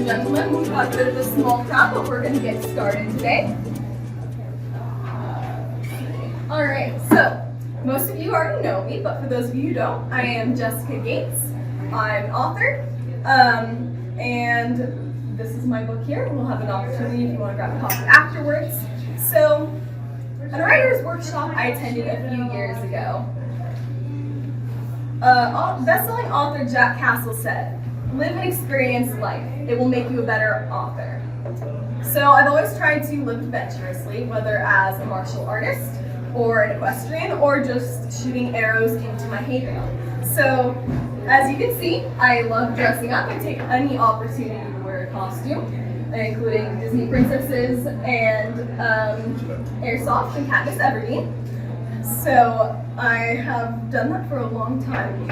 and gentlemen, we've got a bit of a small crowd, but we're going to get started today. Alright, so most of you already know me, but for those of you who don't, I am Jessica Gates. I'm an author, and this is my book here. We'll have an opportunity if you want to grab a copy afterwards. So, at a writer's workshop I attended a few years ago, best-selling author Jack Castle said, "Live and experience life. It will make you a better author." So I've always tried to live adventurously, whether as a martial artist, or an equestrian, or just shooting arrows into my hay bale. So, as you can see, I love dressing up. I take any opportunity to wear a costume, including Disney princesses and Airsoft and Katniss Everdeen. So I have done that for a long time.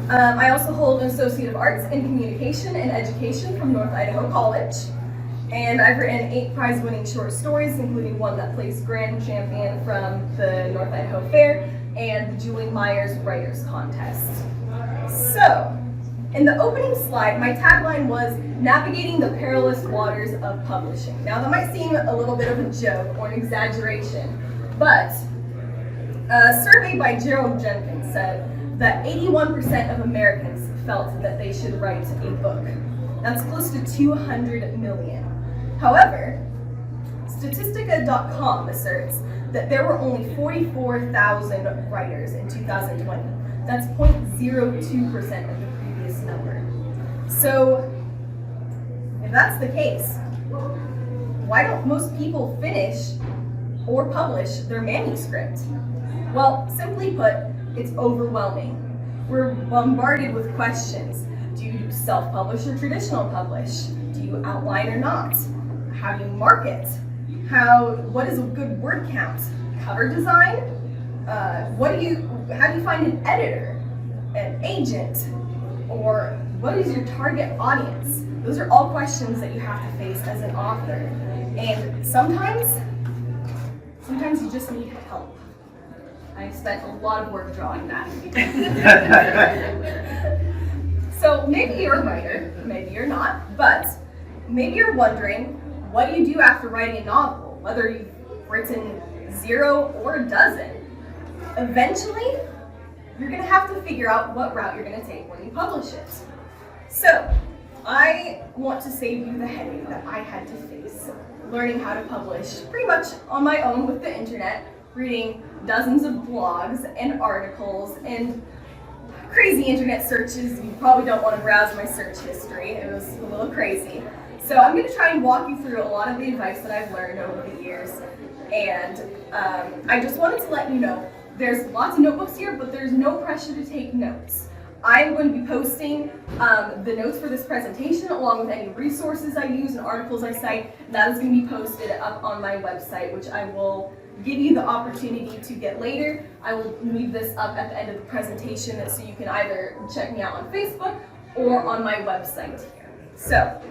I also hold an Associate of Arts in Communication and Education from North Idaho College. And I've written 8 prize-winning short stories, including one that placed Grand Champion from the North Idaho Fair and the Julie Myers Writers Contest. So, in the opening slide, my tagline was "Navigating the Perilous Waters of Publishing." Now, that might seem a little bit of a joke or an exaggeration, but a survey by Gerald Jenkins said that 81% of Americans felt that they should write a book. That's close to 200 million. However, Statistica.com asserts that there were only 44,000 writers in 2020. That's 0.02% of the previous number. So, if that's the case, why don't most people finish or publish their manuscript? Well, simply put, it's overwhelming. We're bombarded with questions. Do you self-publish or traditional publish? Do you outline or not? How do you market? What is a good word count? Cover design? How do you find an editor, an agent, or what is your target audience? Those are all questions that you have to face as an author. And sometimes you just need help. I spent a lot of work drawing that. So maybe you're a writer, maybe you're not, but maybe you're wondering, what do you do after writing a novel, whether you've written 0 or a dozen? Eventually, you're going to have to figure out what route you're going to take when you publish it. So, I want to save you the headache that I had to face learning how to publish pretty much on my own with the internet, reading dozens of blogs and articles and crazy internet searches. You probably don't want to browse my search history. It was a little crazy. So I'm going to try and walk you through a lot of the advice that I've learned over the years. And I just wanted to let you know, there's lots of notebooks here, but there's no pressure to take notes. I'm going to be posting the notes for this presentation along with any resources I use and articles I cite. That is going to be posted up on my website, which I will give you the opportunity to get later. I will leave this up at the end of the presentation so you can either check me out on Facebook or on my website here. So,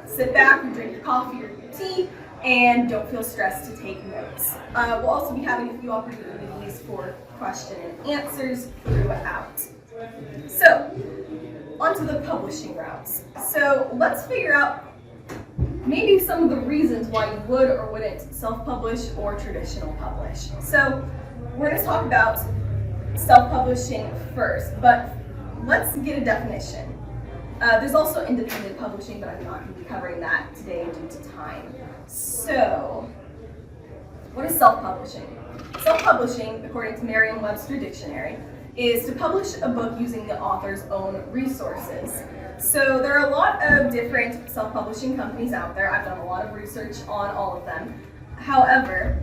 sit back and drink your coffee or your tea, and don't feel stressed to take notes. We'll also be having a few opportunities for question and answers throughout. So, onto the publishing routes. So, let's figure out maybe some of the reasons why you would or wouldn't self-publish or traditional publish. So, we're going to talk about self-publishing first, but let's get a definition. There's also independent publishing, but I'm not going to be covering that today due to time. So, what is self-publishing? Self-publishing, according to Merriam-Webster Dictionary, is to publish a book using the author's own resources. So there are a lot of different self-publishing companies out there. I've done a lot of research on all of them. However,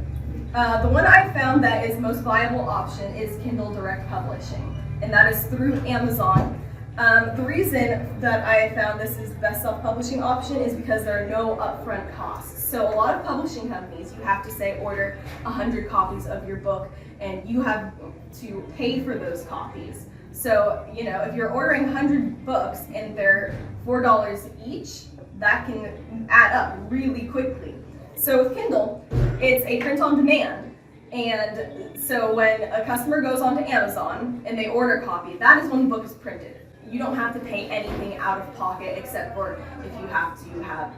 the one I found that is most viable option is Kindle Direct Publishing, and that is through Amazon. The reason that I found this is the best self-publishing option is because there are no upfront costs. So a lot of publishing companies, you have to say order 100 copies of your book, and you have to pay for those copies. So, if you're ordering 100 books and they're $4 each, that can add up really quickly. So with Kindle, it's a print on demand, And so when a customer goes onto Amazon and they order a copy, that is when the book is printed. You don't have to pay anything out of pocket except for if you have to have,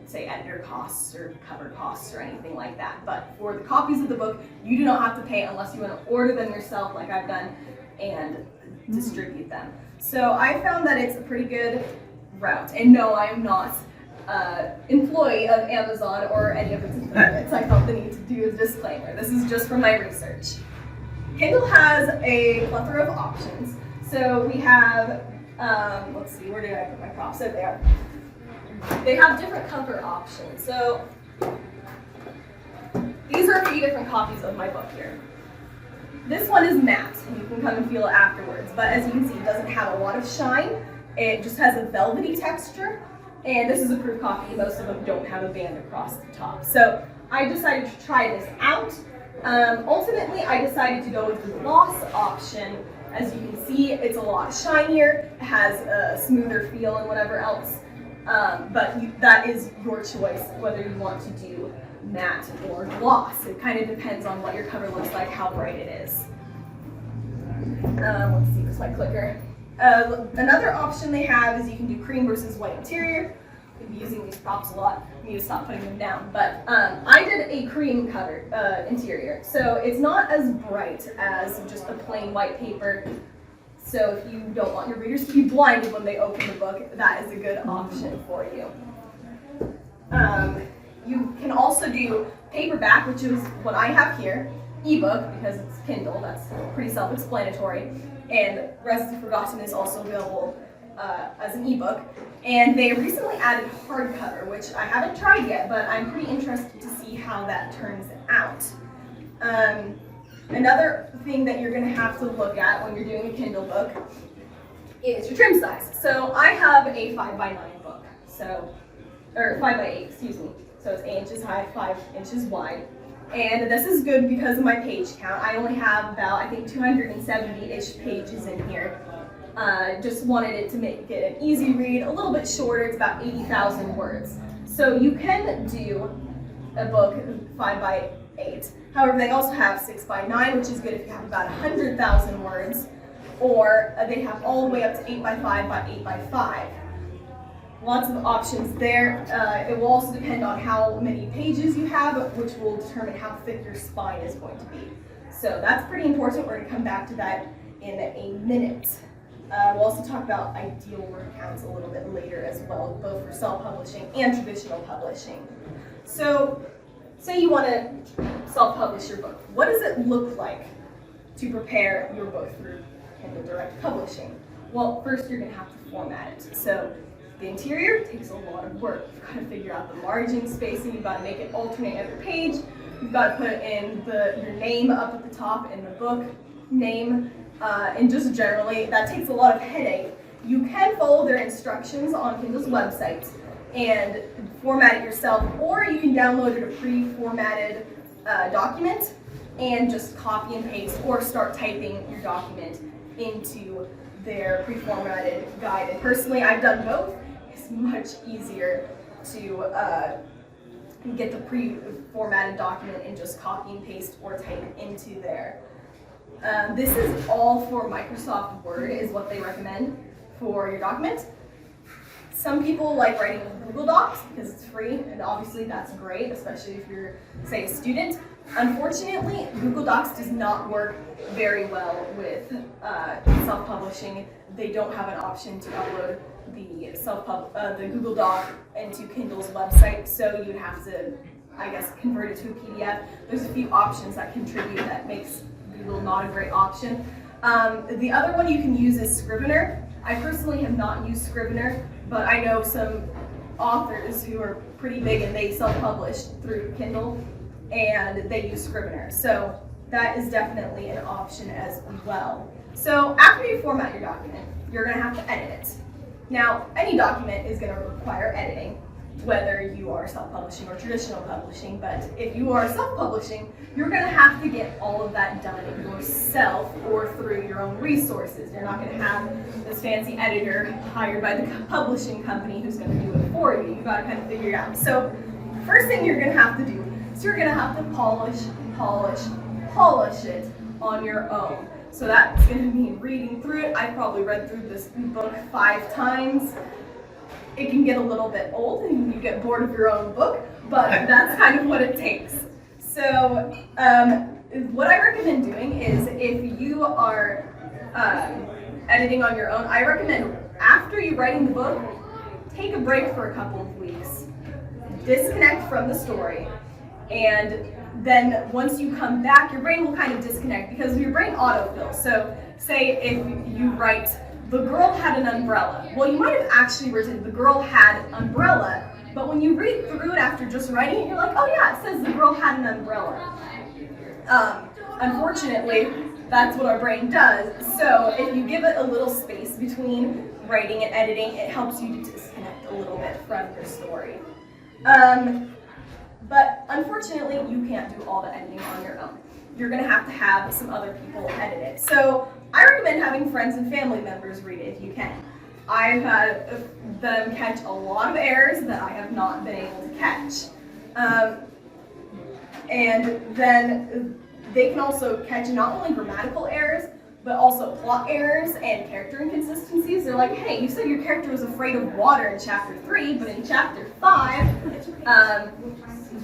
say, editor costs or cover costs or anything like that. But for the copies of the book, you do not have to pay unless you want to order them yourself like I've done and distribute them. So I found that it's a pretty good route. And no, I am not employee of Amazon or any of its affiliates. I felt the need to do a disclaimer. This is just from my research. Kindle has a plethora of options. So we have, let's see, where did I put my props? So there. They have different cover options. So these are a few different copies of my book here. This one is matte, and you can come and feel it afterwards. But as you can see, it doesn't have a lot of shine. It just has a velvety texture. And this is a proof copy. Most of them don't have a band across the top. So I decided to try this out. Ultimately, I decided to go with the gloss option. As you can see, it's a lot shinier, it has a smoother feel and whatever else, but that is your choice whether you want to do matte or gloss. It kind of depends on what your cover looks like, how bright it is. Let's see, where's my clicker? Another option they have is you can do cream versus white interior. I've been using these props a lot. I need to stop putting them down. But I did a cream cover interior. So it's not as bright as just a plain white paper. So if you don't want your readers to be blinded when they open the book, that is a good option for you. You can also do paperback, which is what I have here, ebook, because it's Kindle, that's pretty self-explanatory, and Recipe Forgotten is also available as an ebook. And they recently added hardcover, which I haven't tried yet, but I'm pretty interested to see how that turns out. Another thing that you're going to have to look at when you're doing a Kindle book is your trim size. So I have a 5x9 book, or 5x8, excuse me. So it's 8 inches high, 5 inches wide. And this is good because of my page count. I only have about, I think, 270-ish pages in here. Just wanted it to make it an easy read, a little bit shorter. It's about 80,000 words. So you can do a book 5x8. However, they also have 6x9, which is good if you have about 100,000 words. Or they have all the way up to 8x5 by 8x5. Lots of options there. It will also depend on how many pages you have, which will determine how thick your spine is going to be. So that's pretty important. We're going to come back to that in a minute. We'll also talk about ideal word counts a little bit later as well, both for self-publishing and traditional publishing. So, say you want to self-publish your book. What does it look like to prepare your book through Kindle Direct Publishing? Well, first you're going to have to format it. So, the interior takes a lot of work. You've got to figure out the margin spacing, you've got to make it alternate every page, you've got to put in your name up at the top in the book name, and just generally, that takes a lot of headache. You can follow their instructions on Kindle's website and format it yourself, or you can download it a pre-formatted document and just copy and paste or start typing your document into their pre-formatted guide. And personally, I've done both. It's much easier to get the pre-formatted document and just copy and paste or type into there. This is all for Microsoft Word is what they recommend for your document. Some people like writing in Google Docs because it's free, and obviously that's great, especially if you're, say, a student. Unfortunately, Google Docs does not work very well with self-publishing. They don't have an option to upload the Google Doc into Kindle's website, so you'd have to, I guess, convert it to a PDF. There's a few options that contribute that makes Google not a great option. The other one you can use is Scrivener. I personally have not used Scrivener, but I know some authors who are pretty big and they self-published through Kindle and they use Scrivener. So that is definitely an option as well. So after you format your document, you're going to have to edit it. Now, any document is going to require editing, whether you are self-publishing or traditional publishing, but if you are self-publishing, you're going to have to get all of that done yourself or through your own resources. You're not going to have this fancy editor hired by the publishing company who's going to do it for you. You've got to kind of figure it out. So first thing you're going to have to do is you're going to have to polish, polish it on your own. So that's going to mean reading through it. I've probably read through this book 5 times. It can get a little bit old and you get bored of your own book, but that's kind of what it takes. So what I recommend doing is if you are editing on your own, I recommend after you're writing the book, take a break for a couple of weeks, disconnect from the story, and then once you come back, your brain will kind of disconnect because your brain autofills. So say if you write, the girl had an umbrella. Well, you might have actually written, the girl had an umbrella, but when you read through it after just writing it, you're like, oh yeah, it says the girl had an umbrella. Unfortunately, that's what our brain does. So if you give it a little space between writing and editing, it helps you to disconnect a little bit from your story. But unfortunately, you can't do all the editing on your own. You're going to have some other people edit it. So I recommend having friends and family members read it if you can. I've had them catch a lot of errors that I have not been able to catch. And then they can also catch not only grammatical errors, but also plot errors and character inconsistencies. They're like, hey, you said your character was afraid of water in chapter 3, but in chapter 5,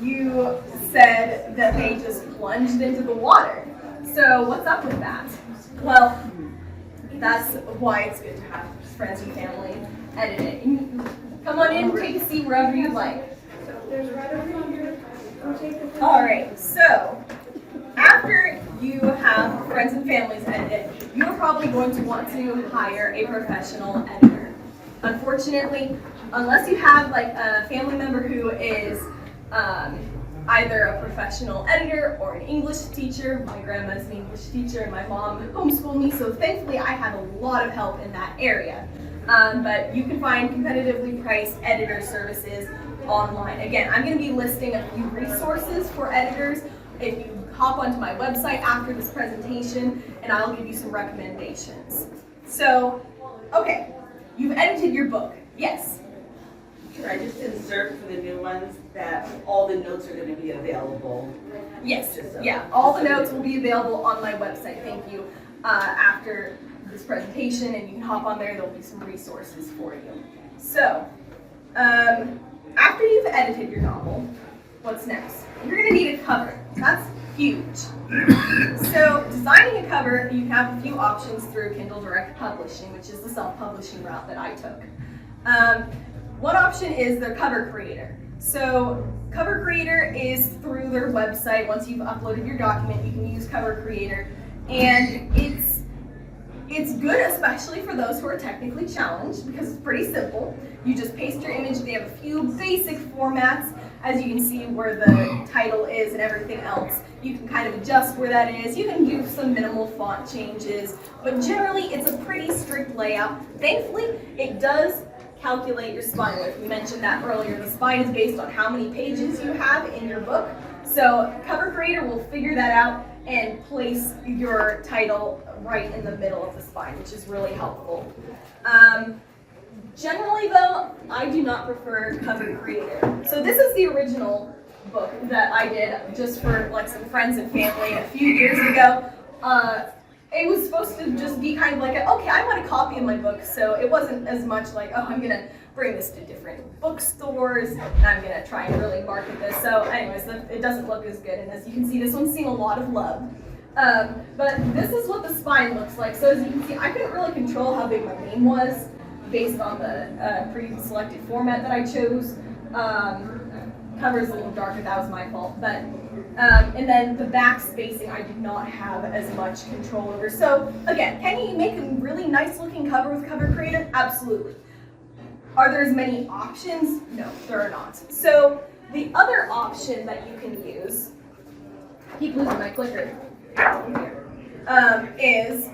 you said that they just plunged into the water. So what's up with that? Well, that's why it's good to have friends and family edit it. Come on in, take a seat wherever you'd like. There's right over here. All right, so after you have friends and families edit it, you're probably going to want to hire a professional editor. Unfortunately, unless you have like a family member who is either a professional editor or an English teacher. My grandma's an English teacher and my mom homeschooled me, so thankfully I had a lot of help in that area. But you can find competitively priced editor services online. Again, I'm going to be listing a few resources for editors if you hop onto my website after this presentation, and I'll give you some recommendations. So, okay, you've edited your book. Yes? Should I just insert for the new ones that all the notes are going to be available? Yes, yeah, all the notes will be available on my website, thank you, after this presentation, and you can hop on there, there'll be some resources for you. So, after you've edited your novel, what's next? You're going to need a cover. That's huge. So, designing a cover, you have a few options through Kindle Direct Publishing, which is the self-publishing route that I took. One option is their cover creator. So cover creator is through their website. Once you've uploaded your document, you can use cover creator, and it's good, especially for those who are technically challenged, because it's pretty simple. You just paste your image. They have a few basic formats, as you can see where the title is and everything else. You can kind of adjust where that is. You can do some minimal font changes, but generally it's a pretty strict layout. Thankfully, it does calculate your spine width. We mentioned that earlier. The spine is based on how many pages you have in your book. So cover creator will figure that out and place your title right in the middle of the spine, which is really helpful. Generally though, I do not prefer cover creator. So this is the original book that I did just for like some friends and family a few years ago. It was supposed to just be kind of like, okay, I want a copy of my book, so it wasn't as much like, oh, I'm going to bring this to different bookstores, and I'm going to try and really market this. So anyways, it doesn't look as good, and as you can see, this one's seen a lot of love. But this is what the spine looks like. So as you can see, I couldn't really control how big my name was based on the pre-selected format that I chose. Cover's a little darker, that was my fault, but and then the back spacing I did not have as much control over. So again, can you make a really nice looking cover with Cover Creator? Absolutely. Are there as many options? No, there are not. So the other option that you can use, I keep losing my clicker, is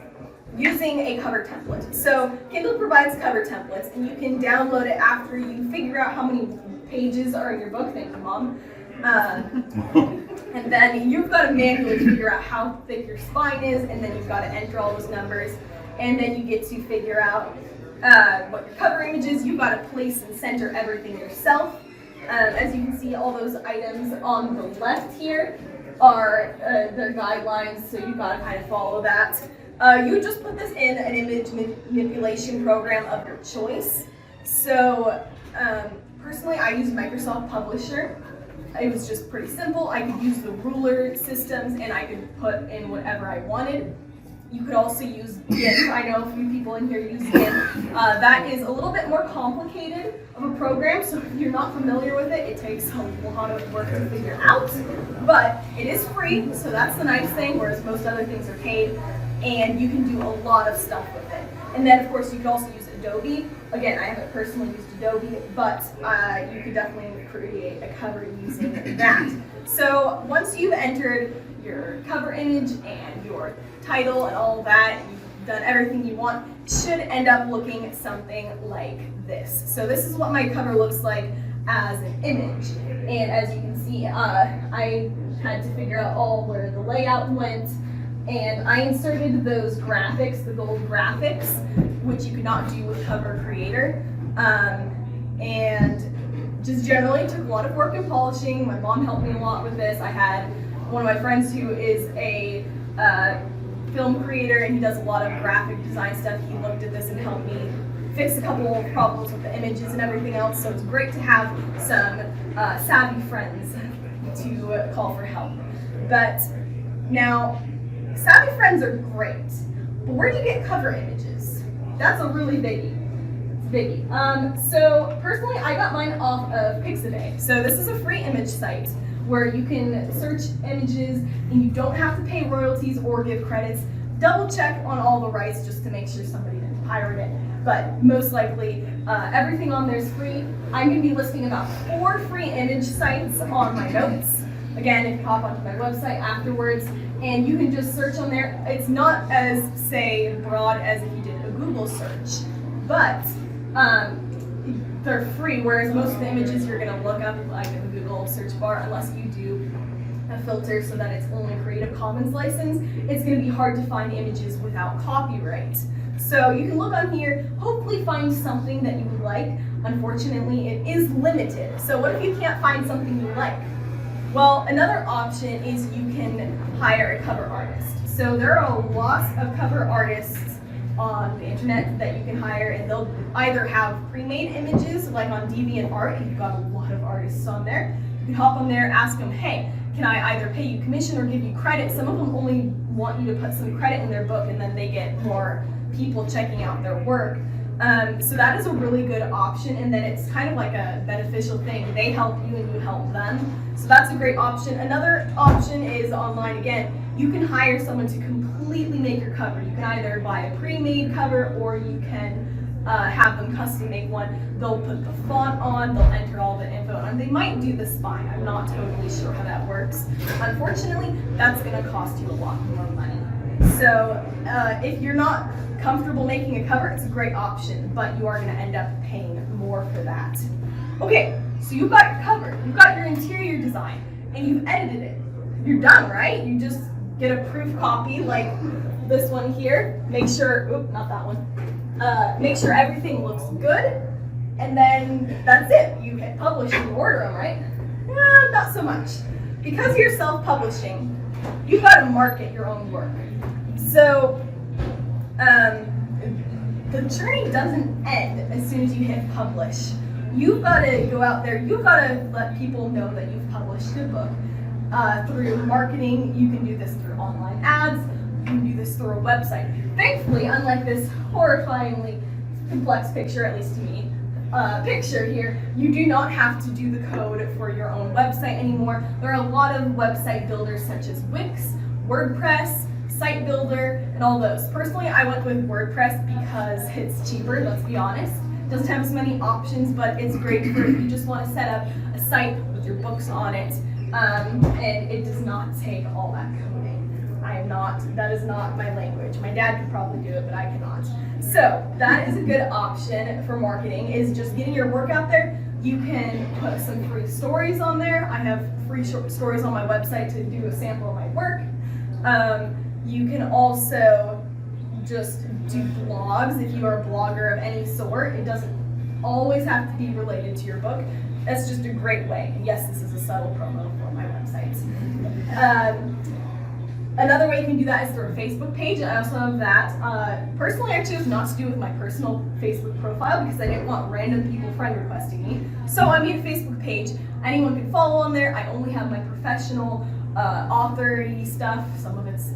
using a cover template. So Kindle provides cover templates, and you can download it after you figure out how many pages are in your book. Thank you, Mom. And then you've got to manually figure out how thick your spine is, and then you've got to enter all those numbers, and then you get to figure out what your cover image is. You've got to place and center everything yourself. As you can see, all those items on the left here, are their guidelines, so you've got to kind of follow that. You just put this in an image manipulation program of your choice. So personally, I use Microsoft Publisher. It was just pretty simple. I could use the ruler systems and I could put in whatever I wanted. You could also use GIMP. I know a few people in here use GIMP. That is a little bit more complicated of a program, so if you're not familiar with it, it takes a lot of work to figure out. But it is free, so that's the nice thing, whereas most other things are paid, and you can do a lot of stuff with it. And then, of course, you could also use Adobe. Again, I haven't personally used Adobe, but you could definitely create a cover using that. So once you've entered your cover image and your title and all of that, and you've done everything you want, it should end up looking something like this. So this is what my cover looks like as an image. And as you can see, I had to figure out all where the layout went, and I inserted those graphics, the gold graphics, which you could not do with Cover Creator. And just generally took a lot of work in polishing. My mom helped me a lot with this. I had one of my friends who is a film creator, and he does a lot of graphic design stuff. He looked at this and helped me fix a couple of problems with the images and everything else. So it's great to have some savvy friends to call for help. But now, savvy friends are great, but where do you get cover images? That's a really biggie. So personally, I got mine off of Pixabay. So this is a free image site where you can search images and you don't have to pay royalties or give credits. Double check on all the rights just to make sure somebody didn't pirate it. But most likely, everything on there is free. I'm going to be listing about 4 free image sites on my notes. Again, if you hop onto my website afterwards, and you can just search on there. It's not as, say, broad as if you did a Google search, but they're free, whereas most of the images you're going to look up like in the Google search bar, unless you do a filter so that it's only Creative Commons license, it's going to be hard to find images without copyright. So you can look on here, hopefully find something that you like. Unfortunately, it is limited. So what if you can't find something you like? Well, another option is you can hire a cover artist. So there are a lot of cover artists on the internet that you can hire, and they'll either have pre-made images, like on DeviantArt, you've got a lot of artists on there. You can hop on there, ask them, hey, can I either pay you commission or give you credit? Some of them only want you to put some credit in their book, and then they get more people checking out their work. So that is a really good option, and then it's kind of like a beneficial thing. They help you and you help them. So that's a great option. Another option is online again. You can hire someone to completely make your cover. You can either buy a pre-made cover, or you can have them custom make one. They'll put the font on, they'll enter all the info, and they might do the spine. I'm not totally sure how that works. Unfortunately, that's going to cost you a lot more money. So if you're not comfortable making a cover, it's a great option, but you are going to end up paying more for that. Okay, so you've got your cover, you've got your interior design, and you've edited it. You're done, right? You just get a proof copy like this one here. Make sure, oop, not that one. Make sure everything looks good, and then that's it. You hit publish and you order them, right? Not so much. Because you're self-publishing, you've got to market your own work. So the journey doesn't end as soon as you hit publish. You've got to go out there, you've got to let people know that you've published a book. Through marketing, you can do this through online ads, you can do this through a website. Thankfully, unlike this horrifyingly complex picture, at least to me, picture here, you do not have to do the code for your own website anymore. There are a lot of website builders such as Wix, WordPress, Site Builder, and all those. Personally, I went with WordPress because it's cheaper, let's be honest. It doesn't have as many options, but it's great for if you just want to set up a site with your books on it, and it does not take all that coding. That is not my language. My dad could probably do it, but I cannot. So that is a good option for marketing, is just getting your work out there. You can put some free stories on there. I have free short stories on my website to do a sample of my work. You can also just do blogs if you are a blogger of any sort. It doesn't always have to be related to your book. that's just a great way. And yes, this is a subtle promo for my website. Another way you can do that is through a Facebook page. I also have that. Personally, I chose not to do it with my personal Facebook profile because I didn't want random people friend requesting me. So I made a Facebook page. Anyone can follow on there. I only have my professional author-y stuff. Some of it's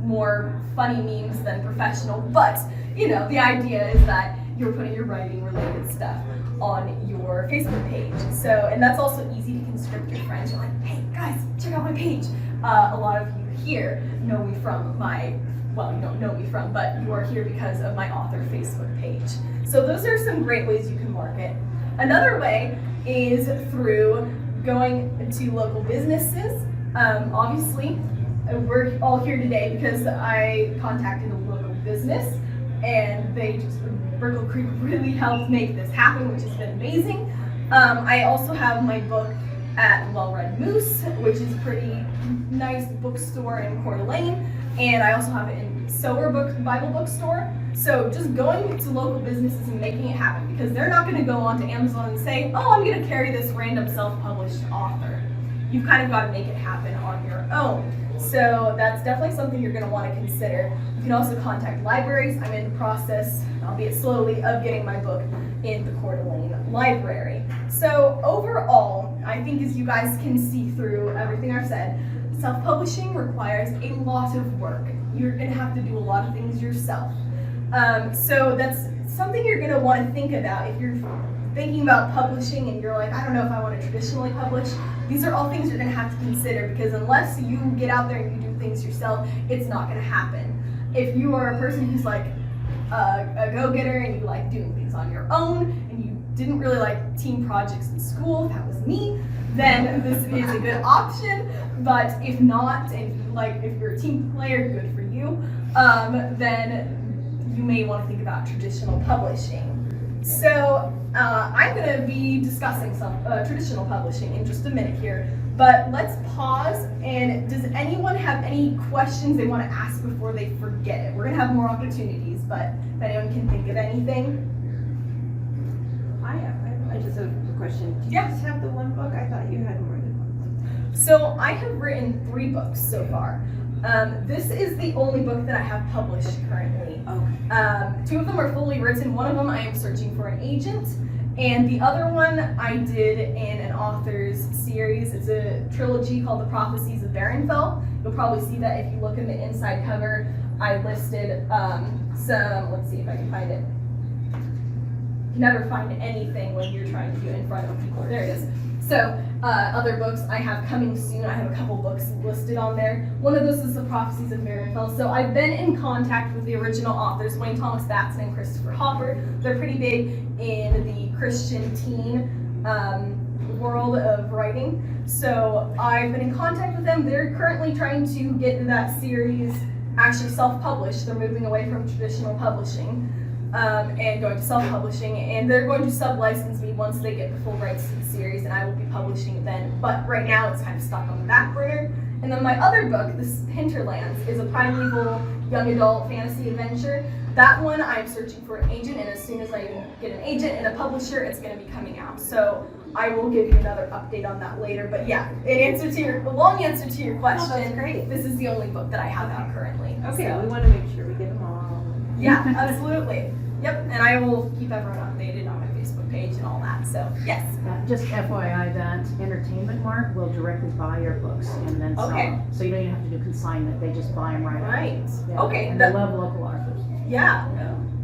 more funny memes than professional, but you know, the idea is that you're putting your writing related stuff on your Facebook page. So, and that's also easy to conscript your friends. You're like, hey guys, check out my page. A lot of you here know me from my, well, you don't know me from, but you are here because of my author Facebook page. So those are some great ways you can market. Another way is through going to local businesses. Obviously, we're all here today because I contacted a local business and they just, Brickle Creek really helped make this happen, which has been amazing. I also have my book at Well Red Moose, which is a pretty nice bookstore in Coeur d'Alene, and I also have it in Sower Bible Bookstore. So just going to local businesses and making it happen, because they're not going to go onto Amazon and say, oh, I'm going to carry this random self-published author. You've kind of got to make it happen on your own. So that's definitely something you're going to want to consider. You can also contact libraries. I'm in the process, albeit slowly, of getting my book in the Coeur d'Alene Library. So overall, I think as you guys can see through everything I've said, self-publishing requires a lot of work. You're going to have to do a lot of things yourself. So that's something you're going to want to think about if you're thinking about publishing and you're like, I don't know if I want to traditionally publish. These are all things you're going to have to consider, because unless you get out there and you do things yourself, it's not going to happen. If you are a person who's like a go-getter and you like doing things on your own and you didn't really like team projects in school, that was me, then this is a good option. But if not, and if you're a team player, good for you, then you may want to think about traditional publishing. So I'm going to be discussing some traditional publishing in just a minute here, but let's pause. And does anyone have any questions they want to ask before they forget it? We're going to have more opportunities, but if anyone can think of anything. I just have a question. Do you just have the one book? I thought you had more than one book. So I have written 3 books so far. This is the only book that I have published currently. Okay. 2 of them are fully written. One of them I am searching for an agent, and the other one I did in an author's series. It's a trilogy called The Prophecies of Barenfell. You'll probably see that if you look in the inside cover. I listed some, let's see if I can find it. You never find anything when you're trying to do it in front of people. There it is. So, other books I have coming soon. I have a couple books listed on there. One of those is The Prophecies of Barenfell. So I've been in contact with the original authors, Wayne Thomas Batson and Christopher Hopper. They're pretty big in the Christian teen world of writing. So I've been in contact with them. They're currently trying to get that series actually self-published. They're moving away from traditional publishing. And going to self-publishing, and they're going to sub-license me once they get the full rights to the series, and I will be publishing it then. But right now, it's kind of stuck on the back burner. And then my other book, This Hinterlands, is a primeval young adult fantasy adventure. That one, I'm searching for an agent, and as soon as I get an agent and a publisher, it's going to be coming out. So I will give you another update on that later. But yeah, the long answer to your question, that's great. This is the only book that I have out currently. Okay, So. we want to make sure we get them all. Yeah, absolutely. Yep, and I will keep everyone updated on my Facebook page and all that, so yes. Just FYI that Entertainment Mart will directly buy your books and then sell Okay. them. So you don't even have to do consignment, they just buy them right away. Right, Yeah. okay. And they love local authors. Yeah,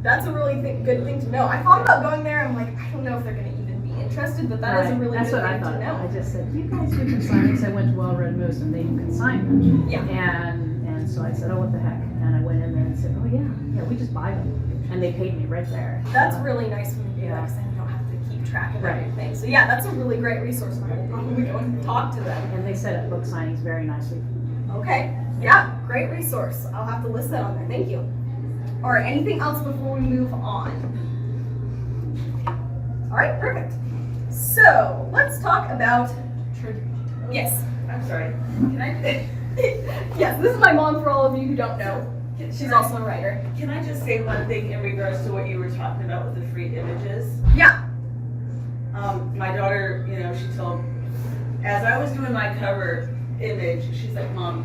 that's a really good thing to know. I thought about going there, I'm like, I don't know if they're going to even be interested, but that is a Right. really That's good what I thing thought. to know. I just said, you guys do consignments. I went to Well Red Moose and they do consignment. Yeah. And so I said, oh, what the heck? And I went in there and said, oh yeah, we just buy them. And they paid me right there. That's really nice when you do that, Yeah. because then you don't have to keep track of Right. everything. So yeah, that's a really great resource, and I will probably go and talk to them. And they set up book signings very nicely. Okay, yeah, great resource. I'll have to list that on there, thank you. All right, anything else before we move on? All right, perfect. So let's talk about, yes, I'm sorry. can I, yes, this is my mom for all of you who don't know. She's also a writer. Can I just say one thing in regards to what you were talking about with the free images? Yeah. My daughter, she told, as I was doing my cover image, she's like, Mom,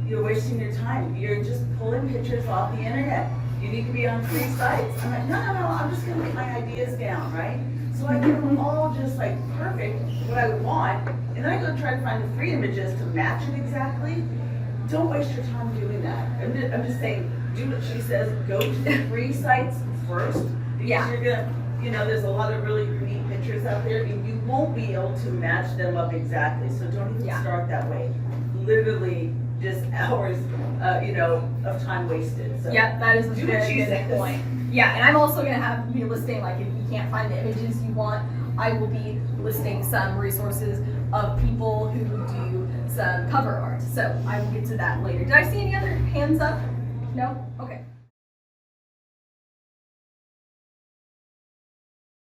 you're wasting your time. You're just pulling pictures off the internet. You need to be on free sites. I'm like, no, I'm just gonna get my ideas down, right? So I get them all just like perfect, what I would want, and then I go try to find the free images to match it exactly. Don't waste your time doing that. I'm just saying, do what she says, go to the free sites first, because you're gonna, there's a lot of really neat pictures out there, and you won't be able to match them up exactly, so don't even start that way. Literally, just hours, of time wasted, so. Yeah, that is a Do what very she good says. point. Yeah, and I'm also gonna be listing, like, if you can't find the images you want, I will be listing some resources of people who do some cover art. So I will get to that later. Did I see any other hands up? No? Okay.